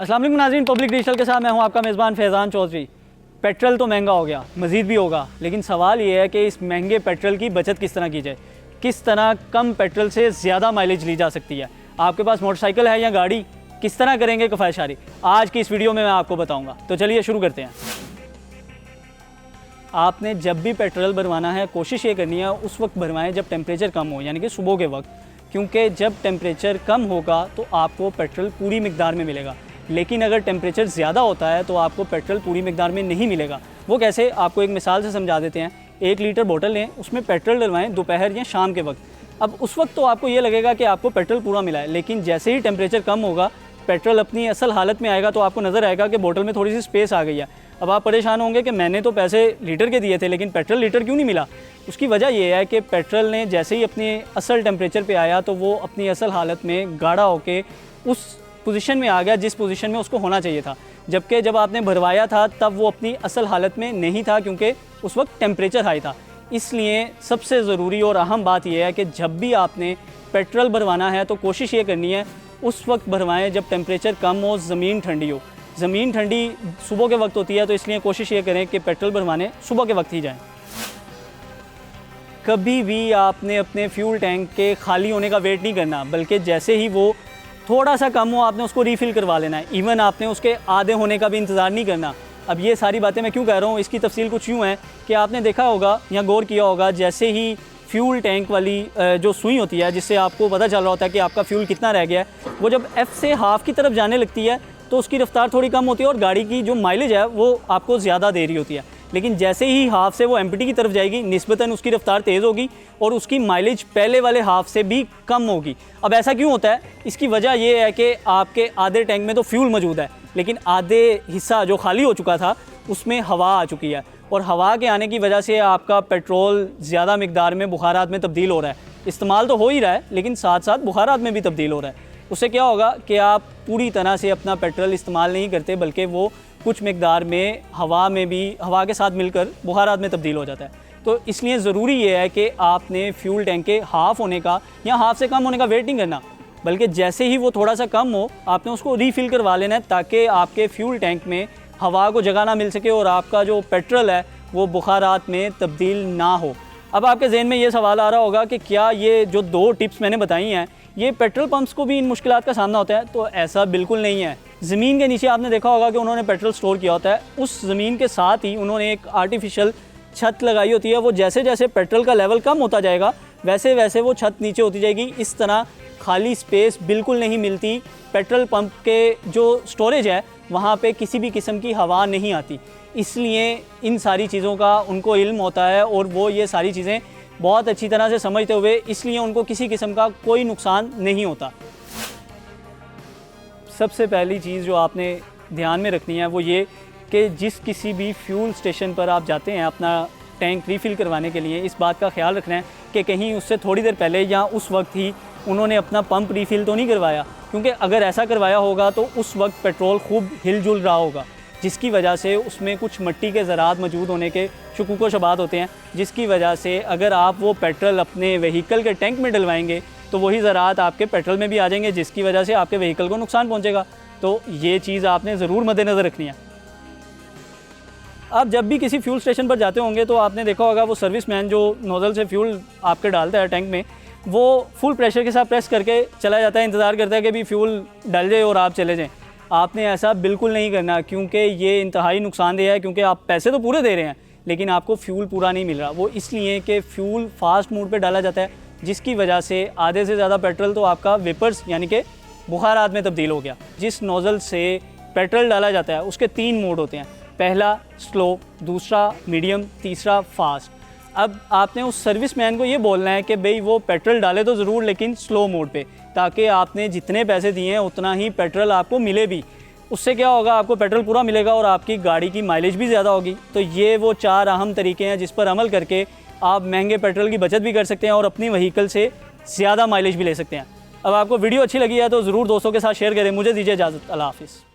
अस्सलाम वालेकुम नाज़रीन, पब्लिक डिजिटल के साथ मैं हूं आपका मेज़बान फैज़ान चौधरी। पेट्रोल तो महंगा हो गया, मज़ीद भी होगा, लेकिन सवाल ये है कि इस महंगे पेट्रोल की बचत किस तरह की जाए, किस तरह कम पेट्रोल से ज़्यादा माइलेज ली जा सकती है। आपके पास मोटरसाइकिल है या गाड़ी, किस तरह करेंगे किफ़ायतशारी, आज की इस वीडियो में मैं आपको बताऊँगा। तो चलिए शुरू करते हैं। आपने जब भी पेट्रोल भरवाना है कोशिश ये करनी है उस वक्त भरवाएं जब टेम्परेचर कम हो, यानी कि सुबह के वक्त, क्योंकि जब टेम्परेचर कम होगा तो आपको पेट्रोल पूरी मिकदार में मिलेगा। लेकिन अगर टेम्परेचर ज़्यादा होता है तो आपको पेट्रोल पूरी मिकदार में नहीं मिलेगा। वो कैसे, आपको एक मिसाल से समझा देते हैं। 1 लीटर बोतल लें, उसमें पेट्रोल डलवाएं दोपहर या शाम के वक्त। अब उस वक्त तो आपको ये लगेगा कि आपको पेट्रोल पूरा मिला है, लेकिन जैसे ही टेम्परेचर कम होगा पेट्रोल अपनी असल हालत में आएगा तो आपको नज़र आएगा कि बोतल में थोड़ी सी स्पेस आ गई है। अब आप परेशान होंगे कि मैंने तो पैसे लीटर के दिए थे लेकिन पेट्रोल लीटर क्यों नहीं मिला। उसकी वजह यह है कि पेट्रोल ने जैसे ही अपने असल टेम्परेचर पे आया तो वो अपनी असल हालत में गाढ़ा होके उस पोजीशन में आ गया जिस पोजीशन में उसको होना चाहिए था, जबकि जब आपने भरवाया था तब वो अपनी असल हालत में नहीं था क्योंकि उस वक्त टेम्परेचर हाई था। इसलिए सबसे ज़रूरी और अहम बात यह है कि जब भी आपने पेट्रोल भरवाना है तो कोशिश ये करनी है उस वक्त भरवाएं जब टेम्परेचर कम हो, ज़मीन ठंडी हो। ज़मीन ठंडी सुबह के वक्त होती है, तो इसलिए कोशिश ये करें कि पेट्रोल भरवाने सुबह के वक्त ही जाएं। कभी भी आपने अपने फ्यूल टैंक के खाली होने का वेट नहीं करना, बल्कि जैसे ही वो थोड़ा सा कम हो आपने उसको रीफ़िल करवा लेना है। इवन आपने उसके आधे होने का भी इंतज़ार नहीं करना। अब ये सारी बातें मैं क्यों कह रहा हूँ, इसकी तफसील कुछ यूँ है कि आपने देखा होगा या गौर किया होगा, जैसे ही फ्यूल टैंक वाली जो सुई होती है जिससे आपको पता चल रहा होता है कि आपका फ्यूल कितना रह गया है, वो जब F से हाफ़ की तरफ जाने लगती है तो उसकी रफ़्तार थोड़ी कम होती है और गाड़ी की जो माइलेज है वो आपको ज़्यादा दे रही होती है। लेकिन जैसे ही हाफ़ से वो एम्प्टी की तरफ जाएगी निस्बतन उसकी रफ़्तार तेज़ होगी और उसकी माइलेज पहले वाले हाफ़ से भी कम होगी। अब ऐसा क्यों होता है, इसकी वजह यह है कि आपके आधे टैंक में तो फ्यूल मौजूद है लेकिन आधे हिस्सा जो खाली हो चुका था उसमें हवा आ चुकी है, और हवा के आने की वजह से आपका पेट्रोल ज़्यादा मिकदार में बुखारात में तब्दील हो रहा है। इस्तेमाल तो हो ही रहा है लेकिन साथ साथ बुखारात में भी तब्दील हो रहा है। उससे क्या होगा कि आप पूरी तरह से अपना पेट्रोल इस्तेमाल नहीं करते, बल्कि वो कुछ मिकदार में हवा के साथ मिलकर बुखारात में तब्दील हो जाता है। तो इसलिए ज़रूरी ये है कि आपने फ्यूल टैंक के हाफ़ होने का या हाफ़ से कम होने का वेट नहीं करना, बल्कि जैसे ही वो थोड़ा सा कम हो आपने उसको रीफ़िल करवा लेना है ताकि आपके फ्यूल टैंक में हवा को जगह ना मिल सके और आपका जो पेट्रोल है वो बुखारात में तब्दील ना हो। अब आपके जहन में ये सवाल आ रहा होगा कि क्या ये जो 2 टिप्स मैंने बताई हैं ये पेट्रोल पंप्स को भी इन मुश्किलात का सामना होता है? तो ऐसा बिल्कुल नहीं है। ज़मीन के नीचे आपने देखा होगा कि उन्होंने पेट्रोल स्टोर किया होता है, उस ज़मीन के साथ ही उन्होंने एक आर्टिफिशियल छत लगाई होती है। वो जैसे जैसे पेट्रोल का लेवल कम होता जाएगा वैसे वैसे वो छत नीचे होती जाएगी। इस तरह खाली स्पेस बिल्कुल नहीं मिलती। पेट्रोल पंप के जो स्टोरेज है वहाँ पे किसी भी किस्म की हवा नहीं आती, इसलिए इन सारी चीज़ों का उनको इल्म होता है और वो ये सारी चीज़ें बहुत अच्छी तरह से समझते हुए इसलिए उनको किसी किस्म का कोई नुकसान नहीं होता। सबसे पहली चीज़ जो आपने ध्यान में रखनी है वो ये कि जिस किसी भी फ्यूल स्टेशन पर आप जाते हैं अपना टैंक रीफ़िल करवाने के लिए, इस बात का ख्याल रखना है कि कहीं उससे थोड़ी देर पहले या उस वक्त ही उन्होंने अपना पंप रीफ़िल तो नहीं करवाया, क्योंकि अगर ऐसा करवाया होगा तो उस वक्त पेट्रोल खूब हिलजुल रहा होगा, जिसकी वजह से उसमें कुछ मिट्टी के ज़रात मौजूद होने के शुकूक व शुबात होते हैं, जिसकी वजह से अगर आप वो पेट्रोल अपने व्हीकल के टैंक में डलवाएंगे तो वही ज़रात आपके पेट्रोल में भी आ जाएंगे, जिसकी वजह से आपके व्हीकल को नुकसान पहुंचेगा। तो ये चीज़ आपने ज़रूर मद्देनज़र रखनी है। आप जब भी किसी फ्यूल स्टेशन पर जाते होंगे तो आपने देखा होगा वो सर्विसमैन जो नोज़ल से फ्यूल आपके डालता है टैंक में, वो फुल प्रेशर के साथ प्रेस करके चला जाता है, इंतज़ार करता है कि भी फ्यूल डल जाए और आप चले जाएँ। आपने ऐसा बिल्कुल नहीं करना, क्योंकि ये इंतहाई नुकसानदेह है, क्योंकि आप पैसे तो पूरे दे रहे हैं लेकिन आपको फ्यूल पूरा नहीं मिल रहा। वो इसलिए कि फ्यूल फास्ट मोड पे डाला जाता है, जिसकी वजह से आधे से ज़्यादा पेट्रोल तो आपका वेपर्स यानी कि बुखारात में तब्दील हो गया। जिस नोज़ल से पेट्रोल डाला जाता है उसके 3 मोड होते हैं, पहला स्लो, दूसरा मीडियम, तीसरा फास्ट। अब आपने उस सर्विसमैन को ये बोलना है कि भाई वो पेट्रोल डाले तो ज़रूर लेकिन स्लो मोड पे, ताकि आपने जितने पैसे दिए हैं उतना ही पेट्रोल आपको मिले भी। उससे क्या होगा, आपको पेट्रोल पूरा मिलेगा और आपकी गाड़ी की माइलेज भी ज़्यादा होगी। तो ये वो 4 अहम तरीके हैं जिस पर अमल करके आप महंगे पेट्रोल की बचत भी कर सकते हैं और अपनी व्हीकल से ज़्यादा माइलेज भी ले सकते हैं। अब आपको वीडियो अच्छी लगी है तो ज़रूर दोस्तों के साथ शेयर करें। मुझे दीजिए इजाज़त। अल्लाह हाफ़िज़।